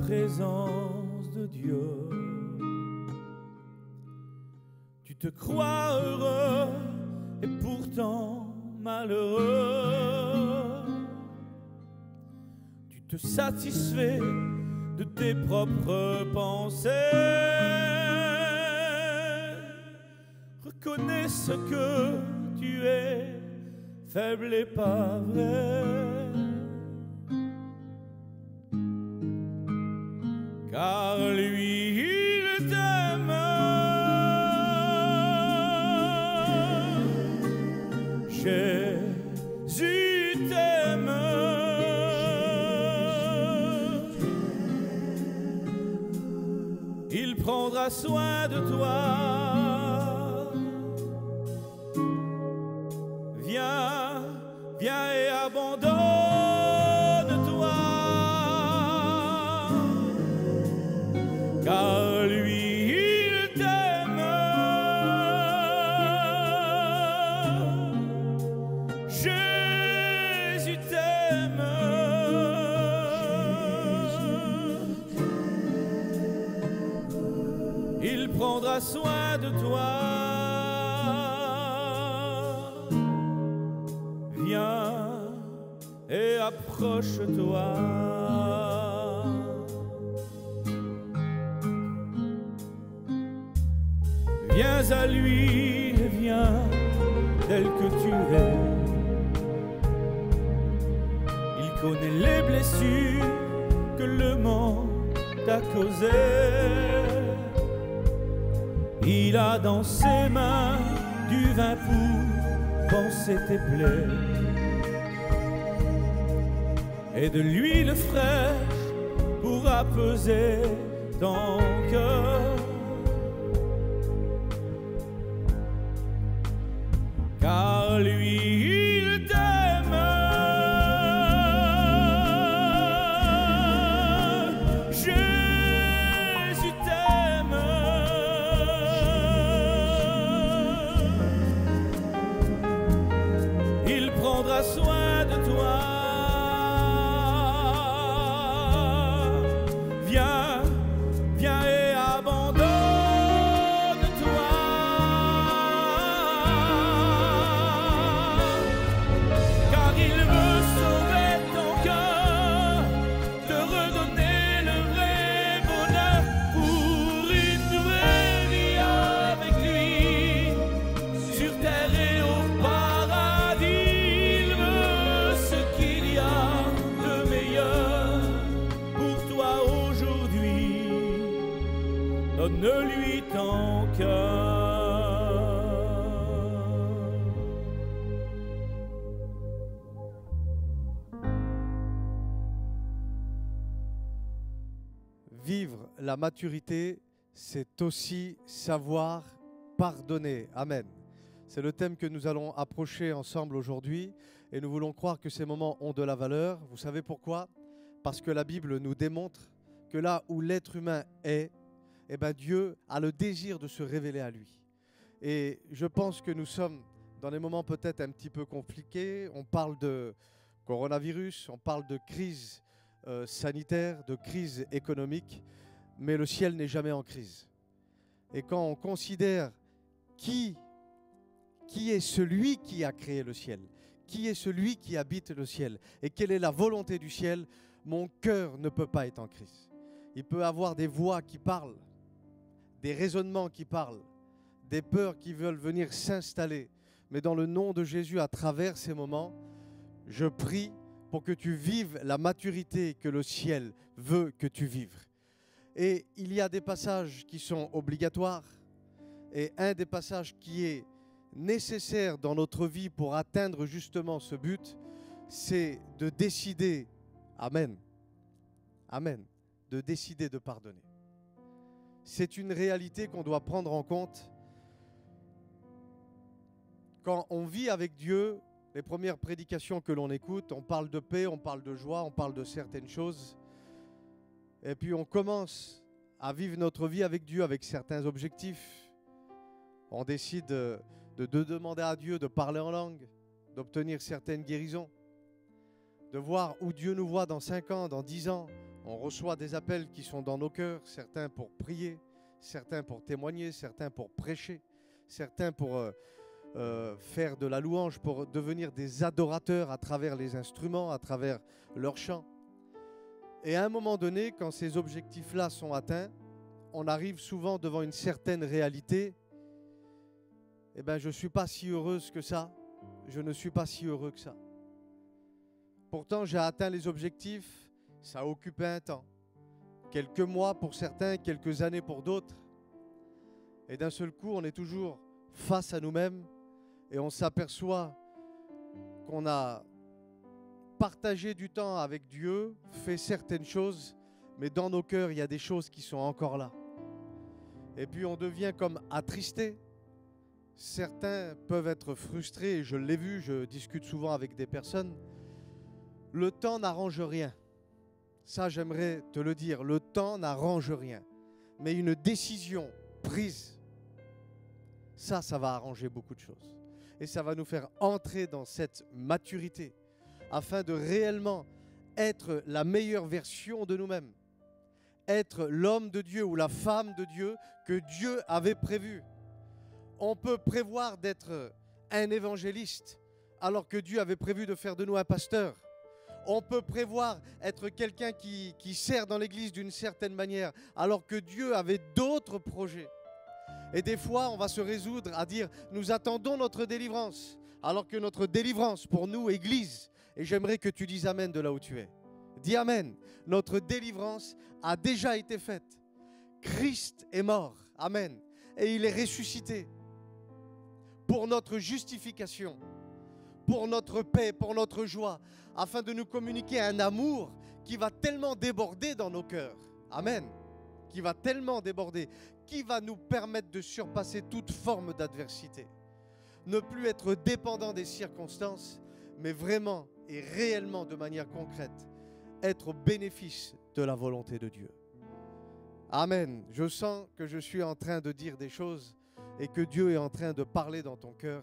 présence de Dieu. Tu te crois heureux et pourtant malheureux. Tu te satisfais de tes propres pensées. Reconnais ce que tu es, faible et pas vrai. Car lui, il t'aime. Jésus t'aime. Il prendra soin de toi. Viens, viens et abandonne-toi. Car lui, il t'aime. Jésus t'aime. Il prendra soin de toi. Viens et approche-toi. Viens à lui et viens tel que tu es. Il connaît les blessures que le monde t'a causées. Il a dans ses mains du vin pour panser tes plaies et de l'huile fraîche pour apaiser ton cœur. Car lui, il t'aime. Jésus t'aime. Il prendra soin de toi. Viens, viens et abandonne. Donne-lui ton cœur. Vivre la maturité, c'est aussi savoir pardonner. Amen. C'est le thème que nous allons approcher ensemble aujourd'hui et nous voulons croire que ces moments ont de la valeur. Vous savez pourquoi? Parce que la Bible nous démontre que là où l'être humain est, eh bien Dieu a le désir de se révéler à lui. Et je pense que nous sommes dans des moments peut-être un petit peu compliqués. On parle de coronavirus, on parle de crise sanitaire, de crise économique, mais le ciel n'est jamais en crise. Et quand on considère qui est celui qui a créé le ciel, qui est celui qui habite le ciel et quelle est la volonté du ciel, mon cœur ne peut pas être en crise. Il peut y avoir des voix qui parlent, des raisonnements qui parlent, des peurs qui veulent venir s'installer. Mais dans le nom de Jésus, à travers ces moments, je prie pour que tu vives la maturité que le ciel veut que tu vives. Et il y a des passages qui sont obligatoires et un des passages qui est nécessaire dans notre vie pour atteindre justement ce but, c'est de décider, amen, amen, de décider de pardonner. C'est une réalité qu'on doit prendre en compte. Quand on vit avec Dieu, les premières prédications que l'on écoute, on parle de paix, on parle de joie, on parle de certaines choses. Et puis on commence à vivre notre vie avec Dieu, avec certains objectifs. On décide de demander à Dieu de parler en langue, d'obtenir certaines guérisons, de voir où Dieu nous voit dans 5 ans, dans 10 ans. On reçoit des appels qui sont dans nos cœurs, certains pour prier, certains pour témoigner, certains pour prêcher, certains pour faire de la louange, pour devenir des adorateurs à travers les instruments, à travers leurs chants. Et à un moment donné, quand ces objectifs-là sont atteints, on arrive souvent devant une certaine réalité. Eh bien, je ne suis pas si heureuse que ça. Je ne suis pas si heureux que ça. Pourtant, j'ai atteint les objectifs. Ça a occupé un temps. Quelques mois pour certains, quelques années pour d'autres. Et d'un seul coup, on est toujours face à nous-mêmes et on s'aperçoit qu'on a partagé du temps avec Dieu, fait certaines choses, mais dans nos cœurs, il y a des choses qui sont encore là. Et puis on devient comme attristé. Certains peuvent être frustrés, et je l'ai vu, je discute souvent avec des personnes. Le temps n'arrange rien. Ça, j'aimerais te le dire, le temps n'arrange rien. Mais une décision prise, ça va arranger beaucoup de choses. Et ça va nous faire entrer dans cette maturité afin de réellement être la meilleure version de nous-mêmes. Être l'homme de Dieu ou la femme de Dieu que Dieu avait prévu. On peut prévoir d'être un évangéliste alors que Dieu avait prévu de faire de nous un pasteur. On peut prévoir être quelqu'un qui sert dans l'église d'une certaine manière alors que Dieu avait d'autres projets. Et des fois, on va se résoudre à dire « nous attendons notre délivrance » alors que notre délivrance pour nous, église, et j'aimerais que tu dises Amen de là où tu es. Dis Amen. Notre délivrance a déjà été faite. Christ est mort. Amen. Et il est ressuscité pour notre justification, pour notre paix, pour notre joie, afin de nous communiquer un amour qui va tellement déborder dans nos cœurs. Amen. Qui va tellement déborder, qui va nous permettre de surpasser toute forme d'adversité. Ne plus être dépendant des circonstances, mais vraiment et réellement de manière concrète, être au bénéfice de la volonté de Dieu. Amen. Je sens que je suis en train de dire des choses et que Dieu est en train de parler dans ton cœur.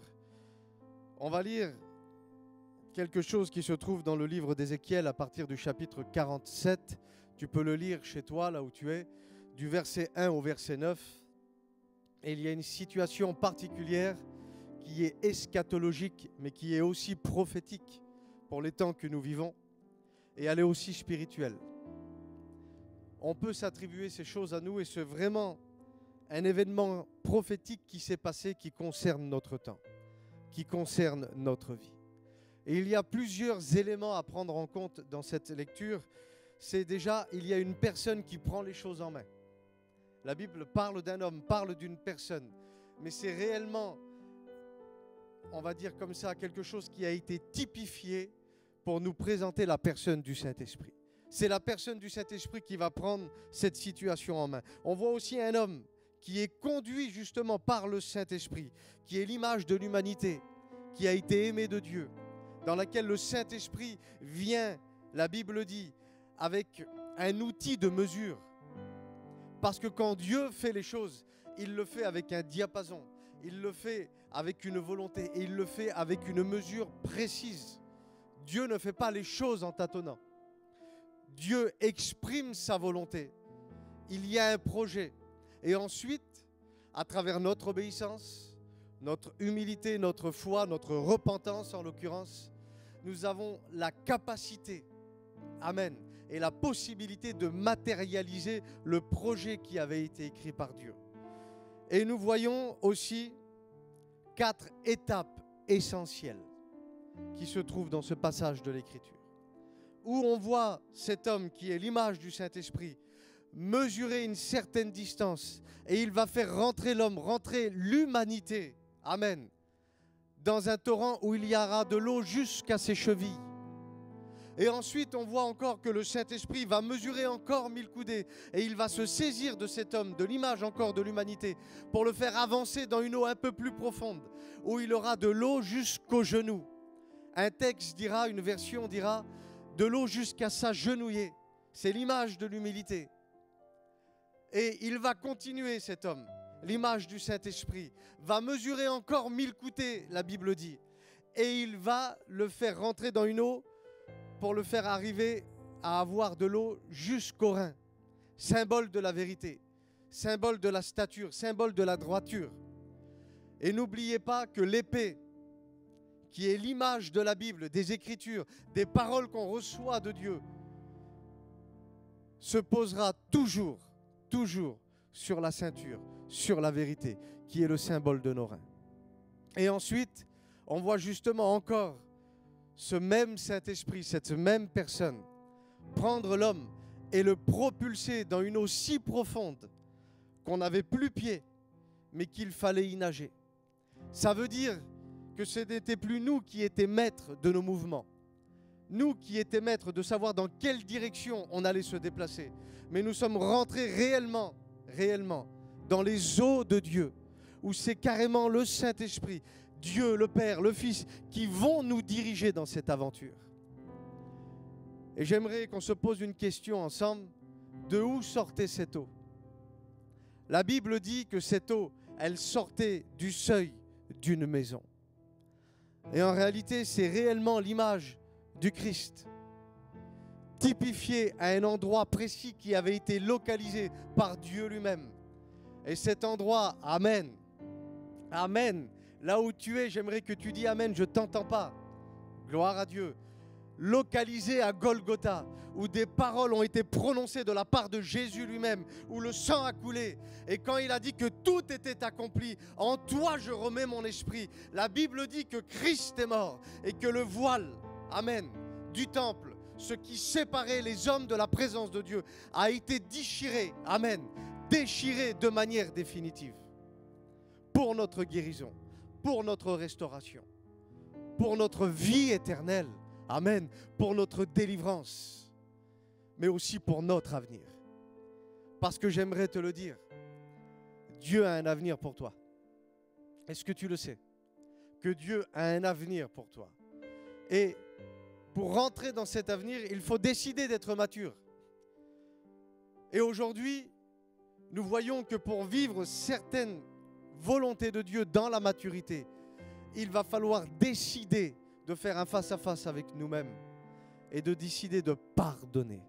On va lire quelque chose qui se trouve dans le livre d'Ézéchiel à partir du chapitre 47. Tu peux le lire chez toi, là où tu es, du verset 1 au verset 9. Et il y a une situation particulière qui est eschatologique, mais qui est aussi prophétique pour les temps que nous vivons. Et elle est aussi spirituelle. On peut s'attribuer ces choses à nous et c'est vraiment un événement prophétique qui s'est passé qui concerne notre temps, qui concerne notre vie. Et il y a plusieurs éléments à prendre en compte dans cette lecture. C'est déjà, il y a une personne qui prend les choses en main. La Bible parle d'un homme, parle d'une personne, mais c'est réellement, on va dire comme ça, quelque chose qui a été typifié pour nous présenter la personne du Saint-Esprit. C'est la personne du Saint-Esprit qui va prendre cette situation en main. On voit aussi un homme qui est conduit justement par le Saint-Esprit, qui est l'image de l'humanité, qui a été aimé de Dieu, dans laquelle le Saint-Esprit vient, la Bible dit, avec un outil de mesure. Parce que quand Dieu fait les choses, il le fait avec un diapason, il le fait avec une volonté et il le fait avec une mesure précise. Dieu ne fait pas les choses en tâtonnant. Dieu exprime sa volonté. Il y a un projet. Et ensuite, à travers notre obéissance, notre humilité, notre foi, notre repentance en l'occurrence, nous avons la capacité, amen, et la possibilité de matérialiser le projet qui avait été écrit par Dieu. Et nous voyons aussi 4 étapes essentielles qui se trouvent dans ce passage de l'Écriture, où on voit cet homme qui est l'image du Saint-Esprit mesurer une certaine distance et il va faire rentrer l'homme, rentrer l'humanité, amen, dans un torrent où il y aura de l'eau jusqu'à ses chevilles. Et ensuite, on voit encore que le Saint-Esprit va mesurer encore 1000 coudées et il va se saisir de cet homme, de l'image encore de l'humanité, pour le faire avancer dans une eau un peu plus profonde, où il aura de l'eau jusqu'aux genoux. Un texte dira, une version dira, de l'eau jusqu'à sa genouillée. C'est l'image de l'humilité. Et il va continuer, cet homme, l'image du Saint-Esprit, va mesurer encore 1000 coudées, la Bible dit. Et il va le faire rentrer dans une eau pour le faire arriver à avoir de l'eau jusqu'aux reins, symbole de la vérité, symbole de la stature, symbole de la droiture. Et n'oubliez pas que l'épée, qui est l'image de la Bible, des Écritures, des paroles qu'on reçoit de Dieu, se posera toujours, toujours sur la ceinture, sur la vérité, qui est le symbole de nos reins. Et ensuite, on voit justement encore ce même Saint-Esprit, cette même personne, prendre l'homme et le propulser dans une eau si profonde qu'on n'avait plus pied, mais qu'il fallait y nager. Ça veut dire que ce n'était plus nous qui étions maîtres de nos mouvements, nous qui étions maîtres de savoir dans quelle direction on allait se déplacer, mais nous sommes rentrés réellement dans les eaux de Dieu, où c'est carrément le Saint-Esprit, Dieu, le Père, le Fils, qui vont nous diriger dans cette aventure. Et j'aimerais qu'on se pose une question ensemble, de où sortait cette eau? La Bible dit que cette eau, elle sortait du seuil d'une maison. Et en réalité, c'est réellement l'image du Christ, typifié à un endroit précis qui avait été localisé par Dieu lui-même. Et cet endroit, Amen, Amen, là où tu es, j'aimerais que tu dis Amen, je ne t'entends pas. Gloire à Dieu. Localisé à Golgotha, où des paroles ont été prononcées de la part de Jésus lui-même, où le sang a coulé. Et quand il a dit que tout était accompli, en toi je remets mon esprit. La Bible dit que Christ est mort et que le voile, Amen, du temple, ce qui séparait les hommes de la présence de Dieu, a été déchiré, Amen, déchiré de manière définitive. Pour notre guérison, pour notre restauration, pour notre vie éternelle. Amen, pour notre délivrance, mais aussi pour notre avenir. Parce que j'aimerais te le dire, Dieu a un avenir pour toi. Est-ce que tu le sais? Que Dieu a un avenir pour toi. Et pour rentrer dans cet avenir, il faut décider d'être mature. Et aujourd'hui, nous voyons que pour vivre certaines volontés de Dieu dans la maturité, il va falloir décider de faire un face-à-face avec nous-mêmes et de décider de pardonner.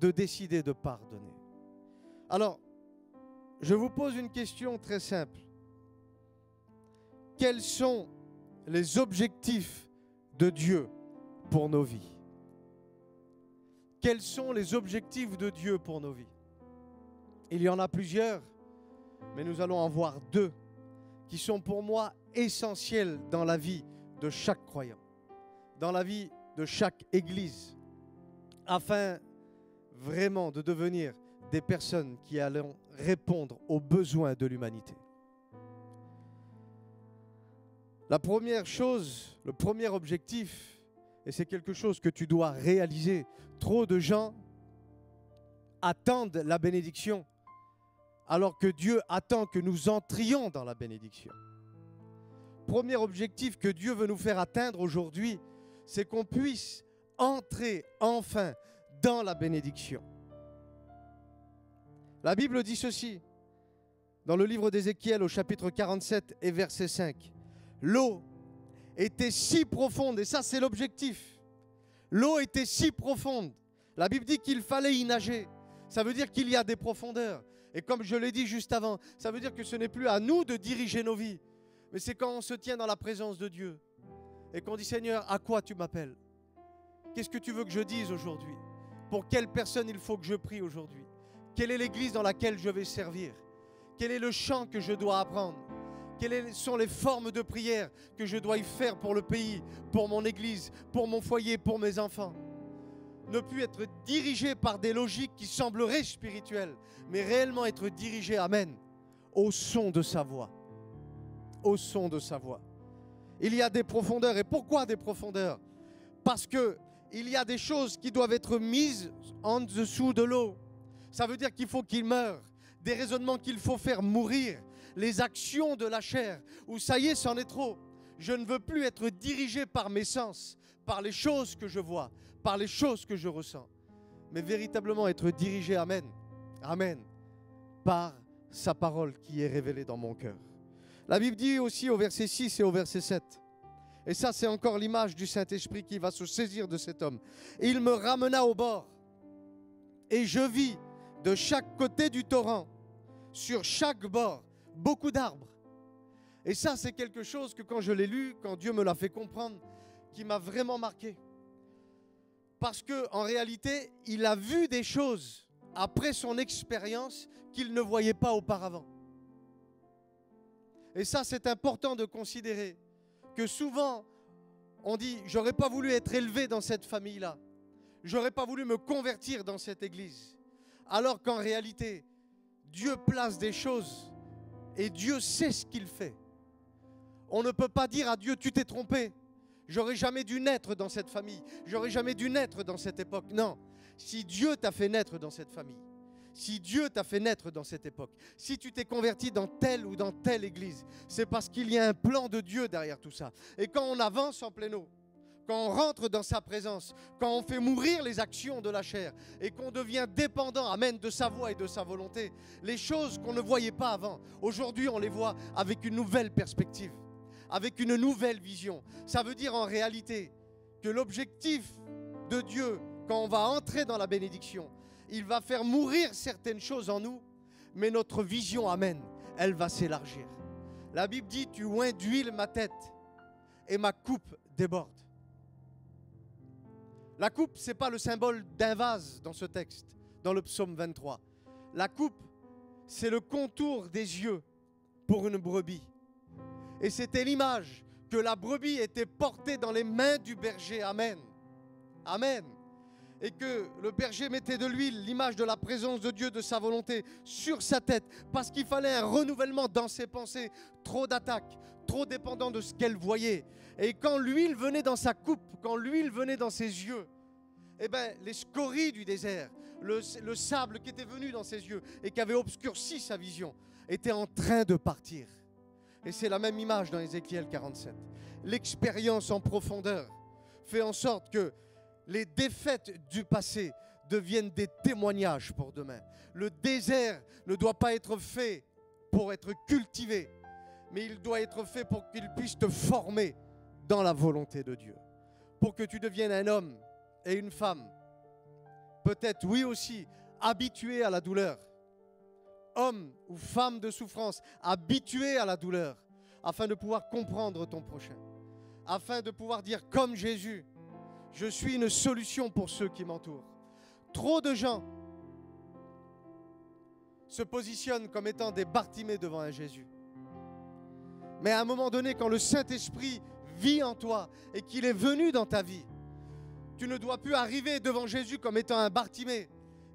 De décider de pardonner. Alors, je vous pose une question très simple. Quels sont les objectifs de Dieu pour nos vies? Quels sont les objectifs de Dieu pour nos vies? Il y en a plusieurs, mais nous allons en voir deux qui sont pour moi essentiels dans la vie de chaque croyant, dans la vie de chaque église, afin vraiment de devenir des personnes qui allons répondre aux besoins de l'humanité. La première chose, le premier objectif, et c'est quelque chose que tu dois réaliser, trop de gens attendent la bénédiction, alors que Dieu attend que nous entrions dans la bénédiction. Premier objectif que Dieu veut nous faire atteindre aujourd'hui, c'est qu'on puisse entrer enfin dans la bénédiction. La Bible dit ceci, dans le livre d'Ézéchiel au chapitre 47 et verset 5. L'eau était si profonde, et ça c'est l'objectif. L'eau était si profonde. La Bible dit qu'il fallait y nager. Ça veut dire qu'il y a des profondeurs. Et comme je l'ai dit juste avant, ça veut dire que ce n'est plus à nous de diriger nos vies. Mais c'est quand on se tient dans la présence de Dieu et qu'on dit Seigneur, à quoi tu m'appelles? Qu'est-ce que tu veux que je dise aujourd'hui? Pour quelle personne il faut que je prie aujourd'hui? Quelle est l'église dans laquelle je vais servir? Quel est le chant que je dois apprendre? Quelles sont les formes de prière que je dois y faire pour le pays, pour mon église, pour mon foyer, pour mes enfants? Ne plus être dirigé par des logiques qui sembleraient spirituelles, mais réellement être dirigé, amen, au son de sa voix. Au son de sa voix. Il y a des profondeurs. Et pourquoi des profondeurs? Parce qu'il y a des choses qui doivent être mises en dessous de l'eau. Ça veut dire qu'il faut qu'il meure. Des raisonnements qu'il faut faire mourir. Les actions de la chair, où ça y est, c'en est trop. Je ne veux plus être dirigé par mes sens, par les choses que je vois, par les choses que je ressens, mais véritablement être dirigé, amen, amen, par sa parole qui est révélée dans mon cœur. La Bible dit aussi au verset 6 et au verset 7, Et ça, c'est encore l'image du Saint-Esprit qui va se saisir de cet homme. Et il me ramena au bord. Et je vis de chaque côté du torrent, sur chaque bord, beaucoup d'arbres. Et ça, c'est quelque chose que quand je l'ai lu, quand Dieu me l'a fait comprendre, qui m'a vraiment marqué. Parce qu'en réalité, il a vu des choses après son expérience qu'il ne voyait pas auparavant. Et ça, c'est important de considérer que souvent, on dit « j'aurais pas voulu être élevé dans cette famille-là. J'aurais pas voulu me convertir dans cette église. » Alors qu'en réalité, Dieu place des choses et Dieu sait ce qu'il fait. On ne peut pas dire à Dieu « tu t'es trompé. J'aurais jamais dû naître dans cette famille. J'aurais jamais dû naître dans cette époque. » Non. Si Dieu t'a fait naître dans cette famille, si Dieu t'a fait naître dans cette époque, si tu t'es converti dans telle ou dans telle église, c'est parce qu'il y a un plan de Dieu derrière tout ça. Et quand on avance en plein eau, quand on rentre dans sa présence, quand on fait mourir les actions de la chair et qu'on devient dépendant, amen, de sa voix et de sa volonté, les choses qu'on ne voyait pas avant, aujourd'hui on les voit avec une nouvelle perspective, avec une nouvelle vision. Ça veut dire en réalité que l'objectif de Dieu, quand on va entrer dans la bénédiction, il va faire mourir certaines choses en nous, mais notre vision, amen, elle va s'élargir. La Bible dit, tu oins d'huile ma tête et ma coupe déborde. La coupe, ce n'est pas le symbole d'un vase dans ce texte, dans le psaume 23. La coupe, c'est le contour des yeux pour une brebis. Et c'était l'image que la brebis était portée dans les mains du berger. Amen. Amen. Et que le berger mettait de l'huile, l'image de la présence de Dieu, de sa volonté, sur sa tête, parce qu'il fallait un renouvellement dans ses pensées. Trop d'attaques, trop dépendant de ce qu'elle voyait. Et quand l'huile venait dans sa coupe, quand l'huile venait dans ses yeux, eh bien, les scories du désert, le sable qui était venu dans ses yeux et qui avait obscurci sa vision, était en train de partir. Et c'est la même image dans Ézéchiel 47. L'expérience en profondeur fait en sorte que les défaites du passé deviennent des témoignages pour demain. Le désert ne doit pas être fait pour être cultivé, mais il doit être fait pour qu'il puisse te former dans la volonté de Dieu. Pour que tu deviennes un homme et une femme, peut-être oui aussi, habitué à la douleur. Homme ou femme de souffrance, habitué à la douleur, afin de pouvoir comprendre ton prochain. Afin de pouvoir dire comme Jésus, je suis une solution pour ceux qui m'entourent. Trop de gens se positionnent comme étant des Bartimée devant un Jésus. Mais à un moment donné, quand le Saint-Esprit vit en toi et qu'il est venu dans ta vie, tu ne dois plus arriver devant Jésus comme étant un Bartimée,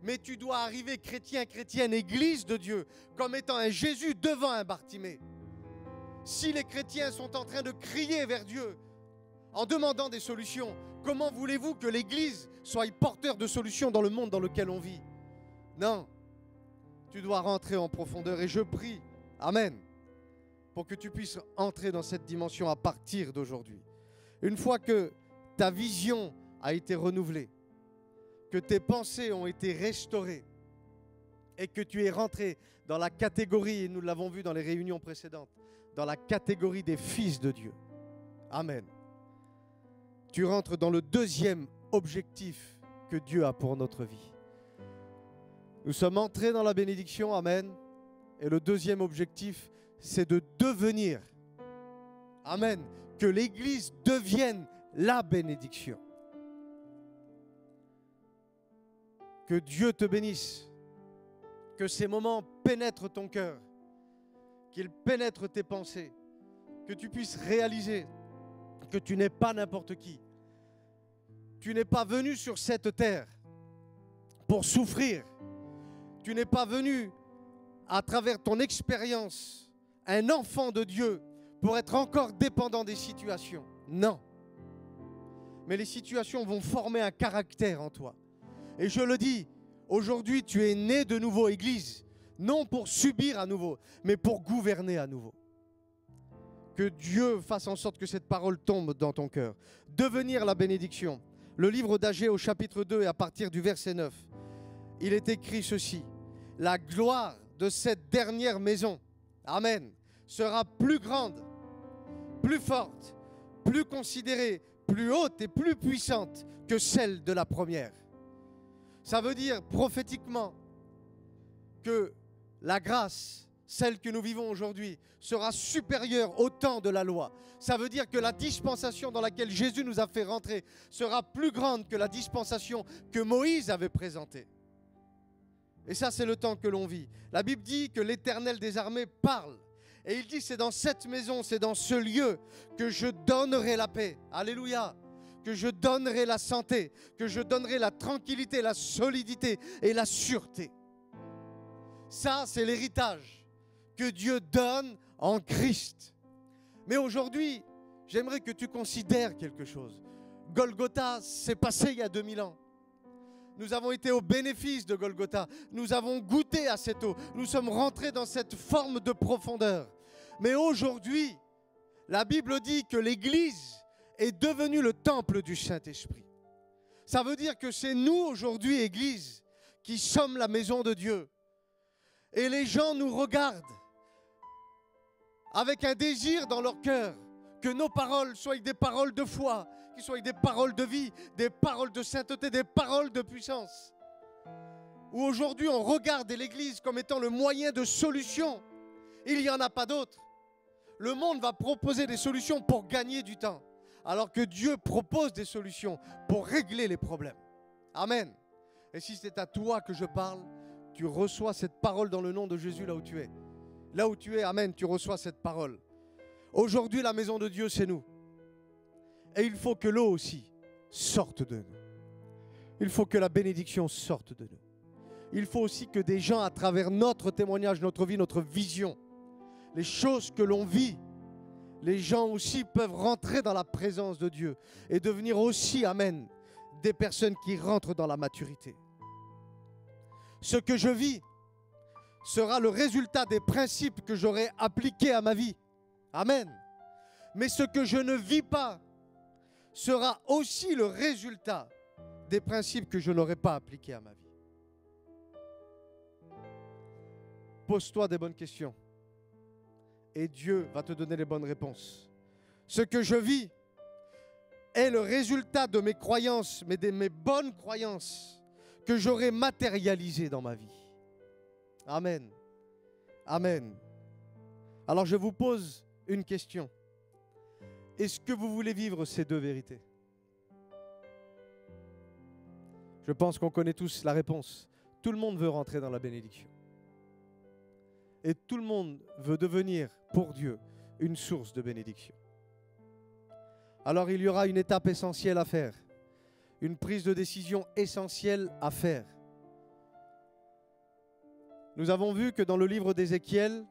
mais tu dois arriver chrétien, chrétienne, église de Dieu, comme étant un Jésus devant un Bartimée. Si les chrétiens sont en train de crier vers Dieu en demandant des solutions, comment voulez-vous que l'Église soit porteur de solutions dans le monde dans lequel on vit? Non, tu dois rentrer en profondeur et je prie, amen, pour que tu puisses entrer dans cette dimension à partir d'aujourd'hui. Une fois que ta vision a été renouvelée, que tes pensées ont été restaurées et que tu es rentré dans la catégorie, et nous l'avons vu dans les réunions précédentes, dans la catégorie des fils de Dieu. Amen. Tu rentres dans le deuxième objectif que Dieu a pour notre vie. Nous sommes entrés dans la bénédiction, amen. Et le deuxième objectif, c'est de devenir, amen, que l'Église devienne la bénédiction. Que Dieu te bénisse, que ces moments pénètrent ton cœur, qu'ils pénètrent tes pensées, que tu puisses réaliser que tu n'es pas n'importe qui. Tu n'es pas venu sur cette terre pour souffrir. Tu n'es pas venu à travers ton expérience, un enfant de Dieu, pour être encore dépendant des situations. Non. Mais les situations vont former un caractère en toi. Et je le dis, aujourd'hui tu es né de nouveau, Église, non pour subir à nouveau, mais pour gouverner à nouveau. Que Dieu fasse en sorte que cette parole tombe dans ton cœur. Devenir la bénédiction. Le livre d'Agée au chapitre 2 et à partir du verset 9, il est écrit ceci. La gloire de cette dernière maison, amen, sera plus grande, plus forte, plus considérée, plus haute et plus puissante que celle de la première. Ça veut dire prophétiquement que la grâce, celle que nous vivons aujourd'hui, sera supérieure au temps de la loi. Ça veut dire que la dispensation dans laquelle Jésus nous a fait rentrer sera plus grande que la dispensation que Moïse avait présentée. Et ça, c'est le temps que l'on vit. La Bible dit que l'Éternel des armées parle. Et il dit, c'est dans cette maison, c'est dans ce lieu que je donnerai la paix. Alléluia. Que je donnerai la santé, que je donnerai la tranquillité, la solidité et la sûreté. Ça, c'est l'héritage que Dieu donne en Christ. Mais aujourd'hui, j'aimerais que tu considères quelque chose. Golgotha, c'est passé il y a 2000 ans. Nous avons été au bénéfice de Golgotha. Nous avons goûté à cette eau. Nous sommes rentrés dans cette forme de profondeur. Mais aujourd'hui, la Bible dit que l'Église est devenue le temple du Saint-Esprit. Ça veut dire que c'est nous aujourd'hui, Église, qui sommes la maison de Dieu. Et les gens nous regardent avec un désir dans leur cœur que nos paroles soient des paroles de foi, qu'ils soient des paroles de vie, des paroles de sainteté, des paroles de puissance. Où aujourd'hui on regarde l'Église comme étant le moyen de solution. Il n'y en a pas d'autre. Le monde va proposer des solutions pour gagner du temps, alors que Dieu propose des solutions pour régler les problèmes. Amen. Et si c'est à toi que je parle, tu reçois cette parole dans le nom de Jésus là où tu es. Là où tu es, amen, tu reçois cette parole. Aujourd'hui, la maison de Dieu, c'est nous. Et il faut que l'eau aussi sorte de nous. Il faut que la bénédiction sorte de nous. Il faut aussi que des gens, à travers notre témoignage, notre vie, notre vision, les choses que l'on vit, les gens aussi peuvent rentrer dans la présence de Dieu et devenir aussi, amen, des personnes qui rentrent dans la maturité. Ce que je vis sera le résultat des principes que j'aurai appliqués à ma vie. Amen. Mais ce que je ne vis pas sera aussi le résultat des principes que je n'aurai pas appliqués à ma vie. Pose-toi des bonnes questions et Dieu va te donner les bonnes réponses. Ce que je vis est le résultat de mes croyances, mais de mes bonnes croyances que j'aurai matérialisées dans ma vie. Amen. Amen. Alors je vous pose une question. Est-ce que vous voulez vivre ces deux vérités? Je pense qu'on connaît tous la réponse. Tout le monde veut rentrer dans la bénédiction. Et tout le monde veut devenir, pour Dieu, une source de bénédiction. Alors il y aura une étape essentielle à faire. Une prise de décision essentielle à faire. Nous avons vu que dans le livre d'Ézéchiel,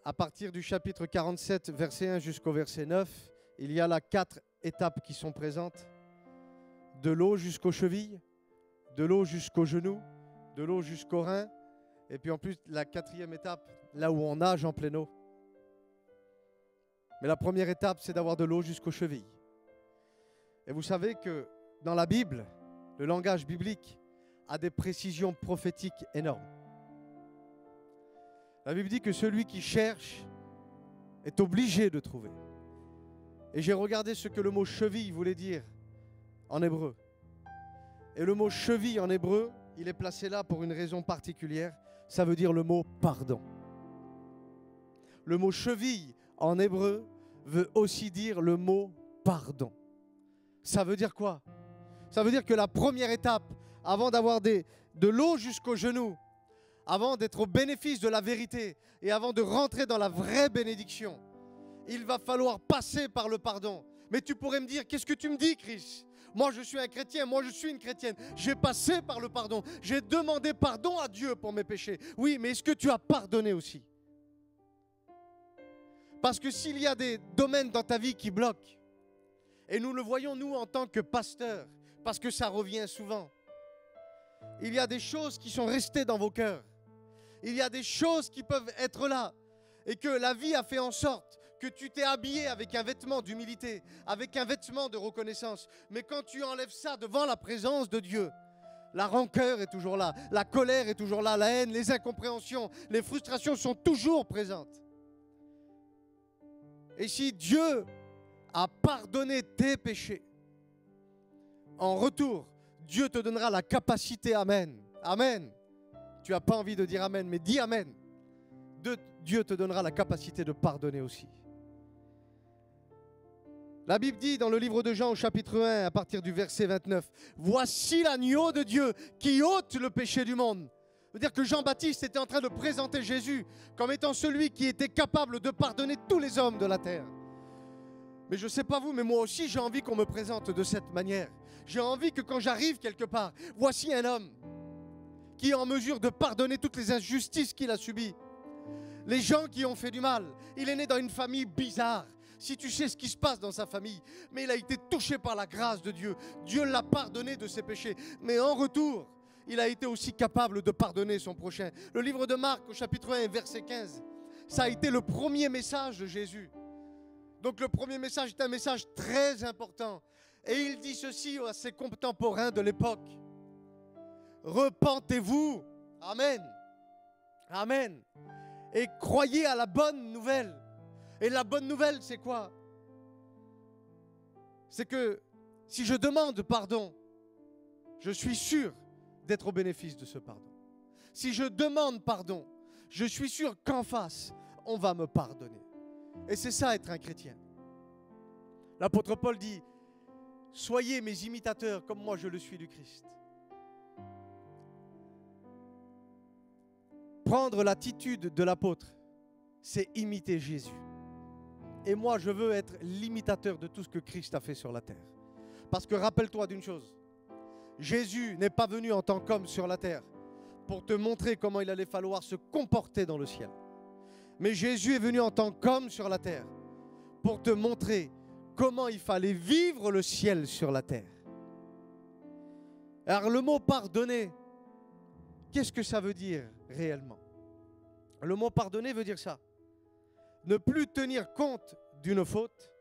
à partir du chapitre 47, verset 1 jusqu'au verset 9, il y a là 4 étapes qui sont présentes. De l'eau jusqu'aux chevilles, de l'eau jusqu'aux genoux, de l'eau jusqu'aux reins, et puis en plus la 4e étape, là où on nage en pleine eau. Mais la première étape, c'est d'avoir de l'eau jusqu'aux chevilles. Et vous savez que dans la Bible, le langage biblique a des précisions prophétiques énormes. La Bible dit que celui qui cherche est obligé de trouver. Et j'ai regardé ce que le mot cheville voulait dire en hébreu. Et le mot cheville en hébreu, il est placé là pour une raison particulière. Ça veut dire le mot pardon. Le mot cheville en hébreu veut aussi dire le mot pardon. Ça veut dire quoi? Ça veut dire que la première étape, avant d'avoir de l'eau jusqu'aux genoux, avant d'être au bénéfice de la vérité et avant de rentrer dans la vraie bénédiction, il va falloir passer par le pardon. Mais tu pourrais me dire, qu'est-ce que tu me dis, Chris? Moi, je suis un chrétien, moi, je suis une chrétienne. J'ai passé par le pardon. J'ai demandé pardon à Dieu pour mes péchés. Oui, mais est-ce que tu as pardonné aussi? Parce que s'il y a des domaines dans ta vie qui bloquent, et nous le voyons, nous, en tant que pasteurs, parce que ça revient souvent, il y a des choses qui sont restées dans vos cœurs. Il y a des choses qui peuvent être là et que la vie a fait en sorte que tu t'es habillé avec un vêtement d'humilité, avec un vêtement de reconnaissance. Mais quand tu enlèves ça devant la présence de Dieu, la rancœur est toujours là, la colère est toujours là, la haine, les incompréhensions, les frustrations sont toujours présentes. Et si Dieu à pardonner tes péchés. En retour, Dieu te donnera la capacité, amen, amen. Tu n'as pas envie de dire amen, mais dis amen. Dieu te donnera la capacité de pardonner aussi. La Bible dit dans le livre de Jean au chapitre 1 à partir du verset 29, « Voici l'agneau de Dieu qui ôte le péché du monde. » Ça veut dire que Jean-Baptiste était en train de présenter Jésus comme étant celui qui était capable de pardonner tous les hommes de la terre. Mais je ne sais pas vous, mais moi aussi j'ai envie qu'on me présente de cette manière. J'ai envie que quand j'arrive quelque part, voici un homme qui est en mesure de pardonner toutes les injustices qu'il a subies. Les gens qui ont fait du mal. Il est né dans une famille bizarre. Si tu sais ce qui se passe dans sa famille, mais il a été touché par la grâce de Dieu. Dieu l'a pardonné de ses péchés. Mais en retour, il a été aussi capable de pardonner son prochain. Le livre de Marc au chapitre 1 verset 15, ça a été le premier message de Jésus. Donc le premier message est un message très important. Et il dit ceci à ses contemporains de l'époque. Repentez-vous. Amen. Amen. Et croyez à la bonne nouvelle. Et la bonne nouvelle, c'est quoi? C'est que si je demande pardon, je suis sûr d'être au bénéfice de ce pardon. Si je demande pardon, je suis sûr qu'en face, on va me pardonner. Et c'est ça être un chrétien. L'apôtre Paul dit, soyez mes imitateurs comme moi je le suis du Christ. Prendre l'attitude de l'apôtre, c'est imiter Jésus. Et moi, je veux être l'imitateur de tout ce que Christ a fait sur la terre. Parce que rappelle-toi d'une chose, Jésus n'est pas venu en tant qu'homme sur la terre pour te montrer comment il allait falloir se comporter dans le ciel. Mais Jésus est venu en tant qu'homme sur la terre pour te montrer comment il fallait vivre le ciel sur la terre. Alors le mot pardonner, qu'est-ce que ça veut dire réellement? Le mot pardonner veut dire ça. Ne plus tenir compte d'une faute,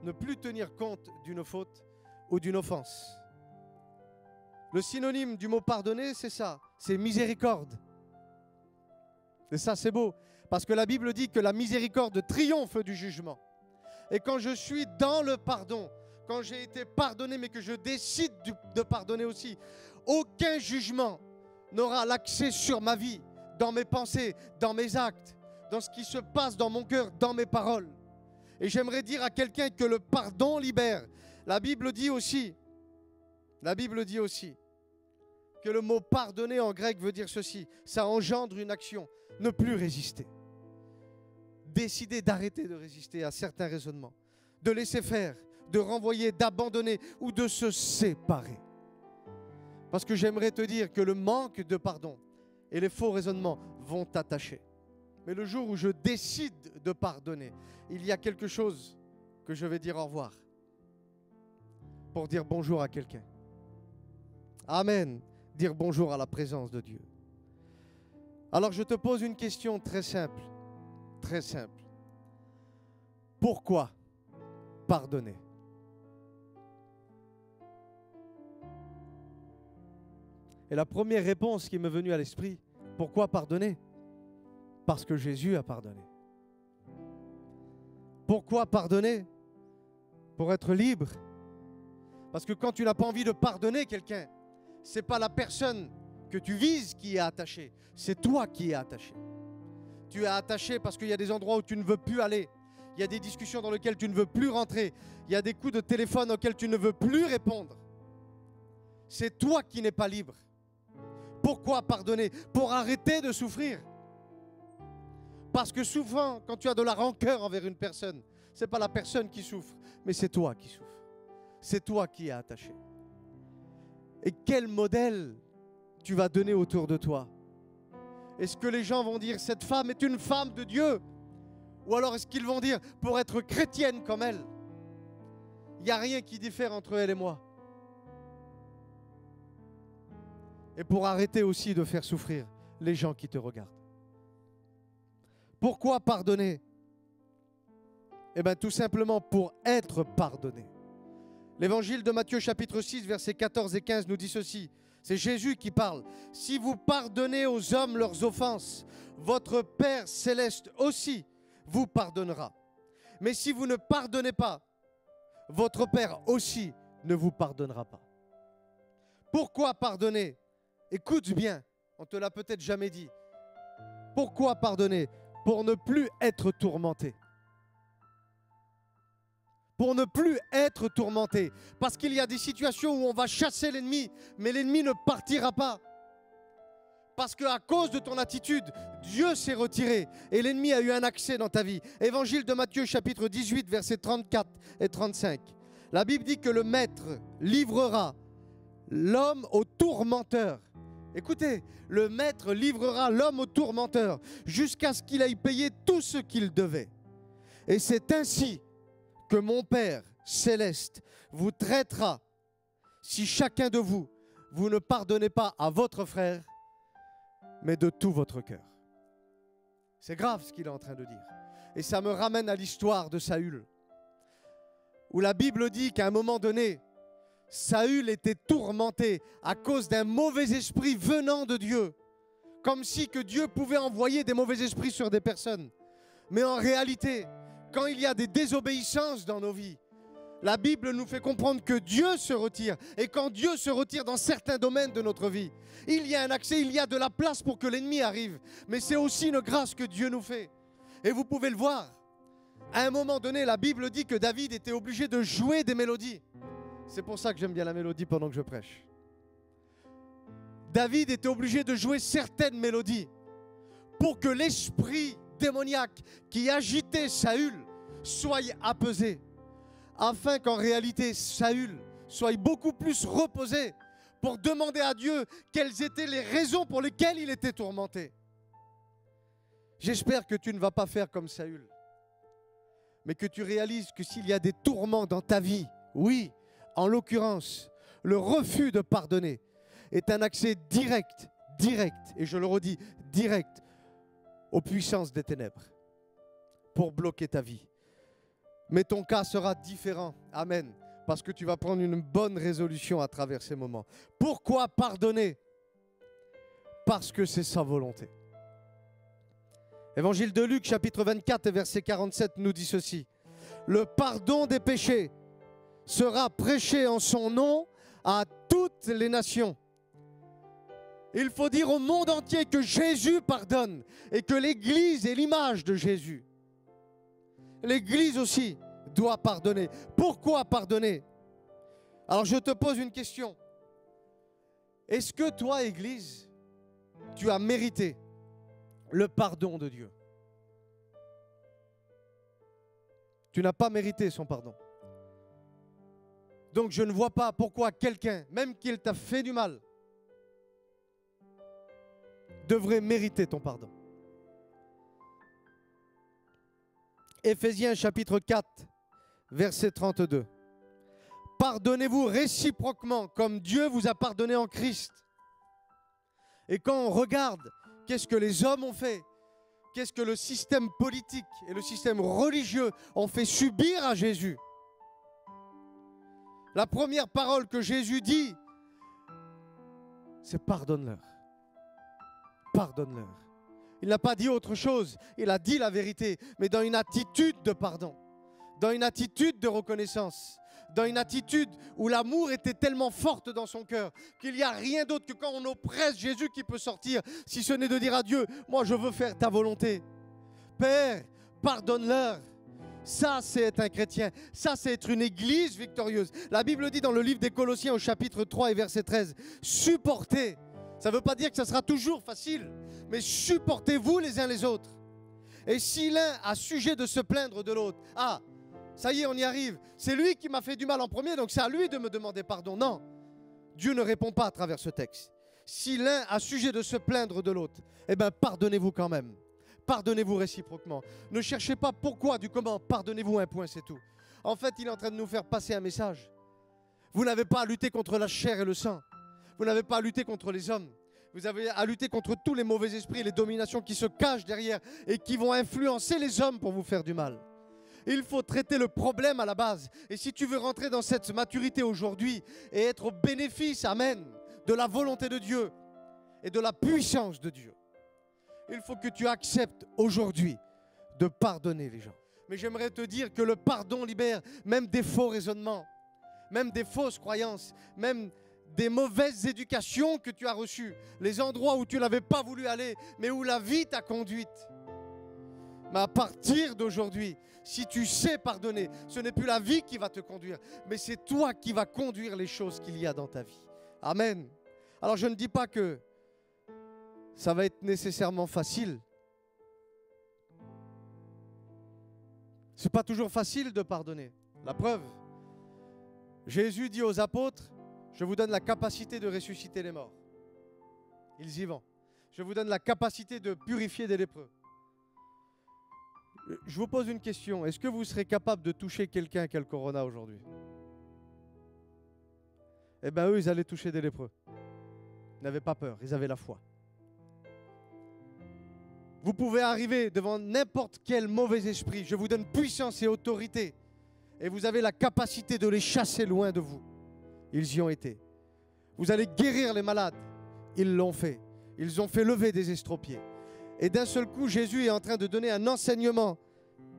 ne plus tenir compte d'une faute ou d'une offense. Le synonyme du mot pardonner, c'est ça, c'est miséricorde. Et ça, c'est beau, parce que la Bible dit que la miséricorde triomphe du jugement. Et quand je suis dans le pardon, quand j'ai été pardonné, mais que je décide de pardonner aussi, aucun jugement n'aura l'accès sur ma vie, dans mes pensées, dans mes actes, dans ce qui se passe dans mon cœur, dans mes paroles. Et j'aimerais dire à quelqu'un que le pardon libère. La Bible dit aussi que le mot pardonner en grec veut dire ceci. Ça engendre une action, ne plus résister. Décider d'arrêter de résister à certains raisonnements, de laisser faire, de renvoyer, d'abandonner ou de se séparer. Parce que j'aimerais te dire que le manque de pardon et les faux raisonnements vont t'attacher. Mais le jour où je décide de pardonner, il y a quelque chose que je vais dire au revoir pour dire bonjour à quelqu'un. Amen. Dire bonjour à la présence de Dieu. Alors je te pose une question très simple. Très simple. Pourquoi pardonner? Et la première réponse qui m'est venue à l'esprit, pourquoi pardonner? Parce que Jésus a pardonné. Pourquoi pardonner? Pour être libre. Parce que quand tu n'as pas envie de pardonner quelqu'un, ce n'est pas la personne que tu vises qui est attachée, c'est toi qui es attaché. Tu es attaché parce qu'il y a des endroits où tu ne veux plus aller. Il y a des discussions dans lesquelles tu ne veux plus rentrer. Il y a des coups de téléphone auxquels tu ne veux plus répondre. C'est toi qui n'es pas libre. Pourquoi pardonner? Pour arrêter de souffrir. Parce que souvent, quand tu as de la rancœur envers une personne, ce n'est pas la personne qui souffre, mais c'est toi qui souffres. C'est toi qui es attaché. Et quel modèle tu vas donner autour de toi? Est-ce que les gens vont dire, cette femme est une femme de Dieu? Ou alors est-ce qu'ils vont dire, pour être chrétienne comme elle? Il n'y a rien qui diffère entre elle et moi. Et pour arrêter aussi de faire souffrir les gens qui te regardent. Pourquoi pardonner? Eh bien, tout simplement pour être pardonné. L'évangile de Matthieu chapitre 6, versets 14 et 15 nous dit ceci. C'est Jésus qui parle. Si vous pardonnez aux hommes leurs offenses, votre Père céleste aussi vous pardonnera. Mais si vous ne pardonnez pas, votre Père aussi ne vous pardonnera pas. Pourquoi pardonner? Écoute bien, on ne te l'a peut-être jamais dit. Pourquoi pardonner? Pour ne plus être tourmenté. Pour ne plus être tourmenté. Parce qu'il y a des situations où on va chasser l'ennemi, mais l'ennemi ne partira pas. Parce qu'à cause de ton attitude, Dieu s'est retiré et l'ennemi a eu un accès dans ta vie. Évangile de Matthieu chapitre 18, versets 34 et 35. La Bible dit que le maître livrera l'homme au tourmenteur. Écoutez, le maître livrera l'homme au tourmenteur jusqu'à ce qu'il aille payer tout ce qu'il devait. Et c'est ainsi que mon Père céleste vous traitera si chacun de vous, vous ne pardonnez pas à votre frère, mais de tout votre cœur. C'est grave ce qu'il est en train de dire. Et ça me ramène à l'histoire de Saül, où la Bible dit qu'à un moment donné, Saül était tourmenté à cause d'un mauvais esprit venant de Dieu. Comme si que Dieu pouvait envoyer des mauvais esprits sur des personnes. Mais en réalité, quand il y a des désobéissances dans nos vies, la Bible nous fait comprendre que Dieu se retire. Et quand Dieu se retire dans certains domaines de notre vie, il y a un accès, il y a de la place pour que l'ennemi arrive. Mais c'est aussi une grâce que Dieu nous fait. Et vous pouvez le voir. À un moment donné, la Bible dit que David était obligé de jouer des mélodies. C'est pour ça que j'aime bien la mélodie pendant que je prêche. David était obligé de jouer certaines mélodies pour que l'esprit démoniaque qui agitait Saül soit apaisé. Afin qu'en réalité, Saül soit beaucoup plus reposé pour demander à Dieu quelles étaient les raisons pour lesquelles il était tourmenté. J'espère que tu ne vas pas faire comme Saül, mais que tu réalises que s'il y a des tourments dans ta vie, oui, en l'occurrence, le refus de pardonner est un accès direct, et je le redis, direct, aux puissances des ténèbres pour bloquer ta vie. Mais ton cas sera différent. Amen. Parce que tu vas prendre une bonne résolution à travers ces moments. Pourquoi pardonner? Parce que c'est sa volonté. Évangile de Luc, chapitre 24, verset 47, nous dit ceci. Le pardon des péchés sera prêché en son nom à toutes les nations. Il faut dire au monde entier que Jésus pardonne et que l'Église est l'image de Jésus. L'Église aussi doit pardonner. Pourquoi pardonner? Alors je te pose une question. Est-ce que toi, Église, tu as mérité le pardon de Dieu? Tu n'as pas mérité son pardon. Donc je ne vois pas pourquoi quelqu'un, même qu'il t'a fait du mal, devrait mériter ton pardon. Éphésiens chapitre 4, verset 32. Pardonnez-vous réciproquement comme Dieu vous a pardonné en Christ. Et quand on regarde qu'est-ce que les hommes ont fait, qu'est-ce que le système politique et le système religieux ont fait subir à Jésus, la première parole que Jésus dit, c'est pardonne-leur. Pardonne-leur. Il n'a pas dit autre chose, il a dit la vérité, mais dans une attitude de pardon, dans une attitude de reconnaissance, dans une attitude où l'amour était tellement forte dans son cœur qu'il n'y a rien d'autre que quand on oppresse Jésus qui peut sortir, si ce n'est de dire à Dieu, moi je veux faire ta volonté. Père, pardonne-leur. Ça, c'est être un chrétien. Ça, c'est être une église victorieuse. La Bible dit dans le livre des Colossiens au chapitre 3 et verset 13, supportez. Ça ne veut pas dire que ça sera toujours facile, mais supportez-vous les uns les autres. Et si l'un a sujet de se plaindre de l'autre, ah, ça y est, on y arrive. C'est lui qui m'a fait du mal en premier, donc c'est à lui de me demander pardon. Non, Dieu ne répond pas à travers ce texte. Si l'un a sujet de se plaindre de l'autre, eh bien, pardonnez-vous quand même. Pardonnez-vous réciproquement. Ne cherchez pas pourquoi, du comment. Pardonnez-vous, un point, c'est tout. En fait, il est en train de nous faire passer un message. Vous n'avez pas à lutter contre la chair et le sang. Vous n'avez pas à lutter contre les hommes. Vous avez à lutter contre tous les mauvais esprits et les dominations qui se cachent derrière et qui vont influencer les hommes pour vous faire du mal. Il faut traiter le problème à la base. Et si tu veux rentrer dans cette maturité aujourd'hui et être au bénéfice, amen, de la volonté de Dieu et de la puissance de Dieu, il faut que tu acceptes aujourd'hui de pardonner les gens. Mais j'aimerais te dire que le pardon libère même des faux raisonnements, même des fausses croyances, même des mauvaises éducations que tu as reçues, les endroits où tu n'avais pas voulu aller, mais où la vie t'a conduite. Mais à partir d'aujourd'hui, si tu sais pardonner, ce n'est plus la vie qui va te conduire, mais c'est toi qui vas conduire les choses qu'il y a dans ta vie. Amen. Alors je ne dis pas que ça va être nécessairement facile. Ce n'est pas toujours facile de pardonner. La preuve, Jésus dit aux apôtres, je vous donne la capacité de ressusciter les morts. Ils y vont. Je vous donne la capacité de purifier des lépreux. Je vous pose une question. Est-ce que vous serez capable de toucher quelqu'un qui a le corona aujourd'hui? Eh bien, eux, ils allaient toucher des lépreux. Ils n'avaient pas peur, ils avaient la foi. Vous pouvez arriver devant n'importe quel mauvais esprit. Je vous donne puissance et autorité. Et vous avez la capacité de les chasser loin de vous. Ils y ont été. Vous allez guérir les malades. Ils l'ont fait. Ils ont fait lever des estropiés. Et d'un seul coup, Jésus est en train de donner un enseignement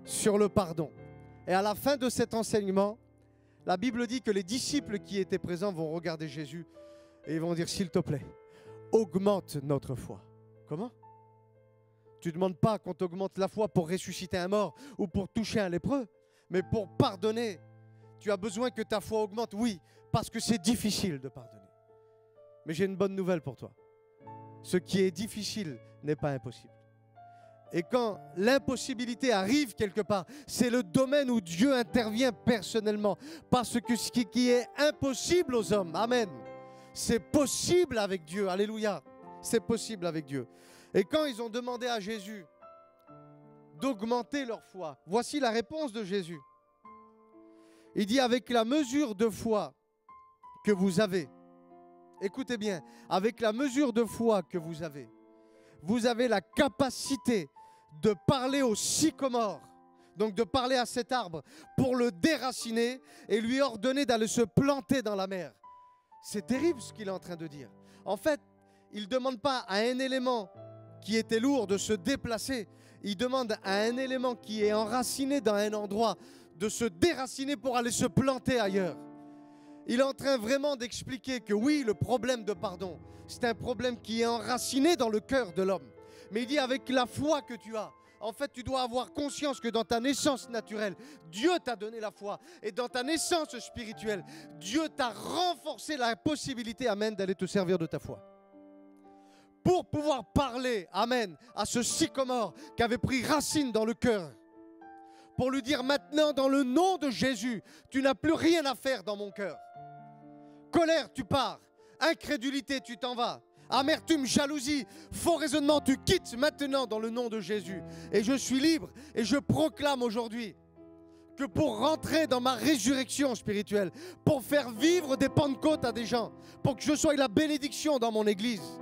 sur le pardon. Et à la fin de cet enseignement, la Bible dit que les disciples qui étaient présents vont regarder Jésus et ils vont dire, s'il te plaît, augmente notre foi. Comment? Tu ne demandes pas qu'on t'augmente la foi pour ressusciter un mort ou pour toucher un lépreux, mais pour pardonner. Tu as besoin que ta foi augmente, oui, parce que c'est difficile de pardonner. Mais j'ai une bonne nouvelle pour toi. Ce qui est difficile n'est pas impossible. Et quand l'impossibilité arrive quelque part, c'est le domaine où Dieu intervient personnellement. Parce que ce qui est impossible aux hommes, amen, c'est possible avec Dieu. Alléluia, c'est possible avec Dieu. Et quand ils ont demandé à Jésus d'augmenter leur foi, voici la réponse de Jésus. Il dit, avec la mesure de foi que vous avez, écoutez bien, avec la mesure de foi que vous avez la capacité de parler au sycomore, donc de parler à cet arbre pour le déraciner et lui ordonner d'aller se planter dans la mer. C'est terrible ce qu'il est en train de dire. En fait, il ne demande pas à un élément qui était lourd de se déplacer. Il demande à un élément qui est enraciné dans un endroit de se déraciner pour aller se planter ailleurs. Il est en train vraiment d'expliquer que oui, le problème de pardon, c'est un problème qui est enraciné dans le cœur de l'homme. Mais il dit avec la foi que tu as, en fait, tu dois avoir conscience que dans ta naissance naturelle, Dieu t'a donné la foi. Et dans ta naissance spirituelle, Dieu t'a renforcé la possibilité, amen, d'aller te servir de ta foi. Pour pouvoir parler, amen, à ce sycomore qui avait pris racine dans le cœur. Pour lui dire maintenant, dans le nom de Jésus, tu n'as plus rien à faire dans mon cœur. Colère, tu pars. Incrédulité, tu t'en vas. Amertume, jalousie, faux raisonnement, tu quittes maintenant dans le nom de Jésus. Et je suis libre et je proclame aujourd'hui que pour rentrer dans ma résurrection spirituelle, pour faire vivre des Pentecôtes à des gens, pour que je sois la bénédiction dans mon église,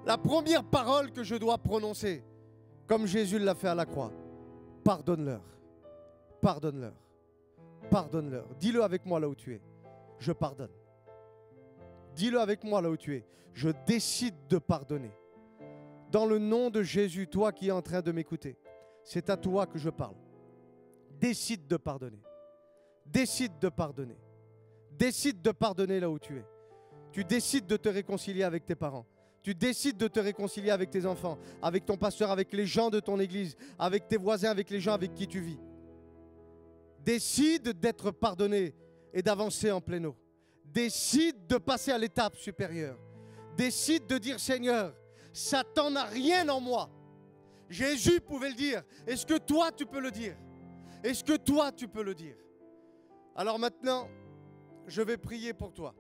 la première parole que je dois prononcer, comme Jésus l'a fait à la croix, pardonne-leur, pardonne-leur, pardonne-leur. Dis-le avec moi là où tu es, je pardonne. Dis-le avec moi là où tu es. Je décide de pardonner. Dans le nom de Jésus, toi qui es en train de m'écouter, c'est à toi que je parle. Décide de pardonner. Décide de pardonner. Décide de pardonner là où tu es. Tu décides de te réconcilier avec tes parents. Tu décides de te réconcilier avec tes enfants, avec ton pasteur, avec les gens de ton église, avec tes voisins, avec les gens avec qui tu vis. Décide d'être pardonné et d'avancer en pleine eau. Décide de passer à l'étape supérieure. Décide de dire, Seigneur, Satan n'a rien en moi. Jésus pouvait le dire. Est-ce que toi, tu peux le dire? Est-ce que toi, tu peux le dire? Alors maintenant, je vais prier pour toi.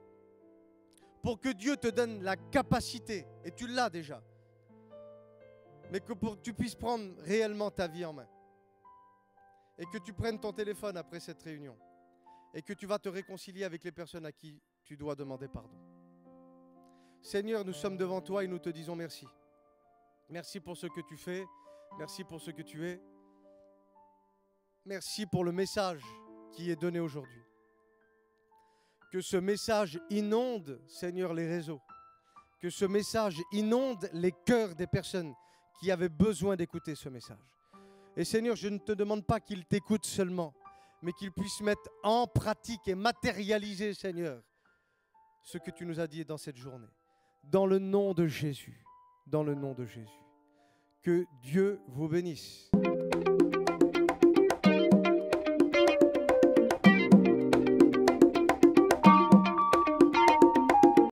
Pour que Dieu te donne la capacité, et tu l'as déjà, mais que pour que tu puisses prendre réellement ta vie en main. Et que tu prennes ton téléphone après cette réunion. Et que tu vas te réconcilier avec les personnes à qui tu dois demander pardon. Seigneur, nous sommes devant toi et nous te disons merci. Merci pour ce que tu fais. Merci pour ce que tu es. Merci pour le message qui est donné aujourd'hui. Que ce message inonde, Seigneur, les réseaux. Que ce message inonde les cœurs des personnes qui avaient besoin d'écouter ce message. Et Seigneur, je ne te demande pas qu'ils t'écoutent seulement, mais qu'ils puissent mettre en pratique et matérialiser, Seigneur, ce que tu nous as dit dans cette journée. Dans le nom de Jésus, dans le nom de Jésus. Que Dieu vous bénisse.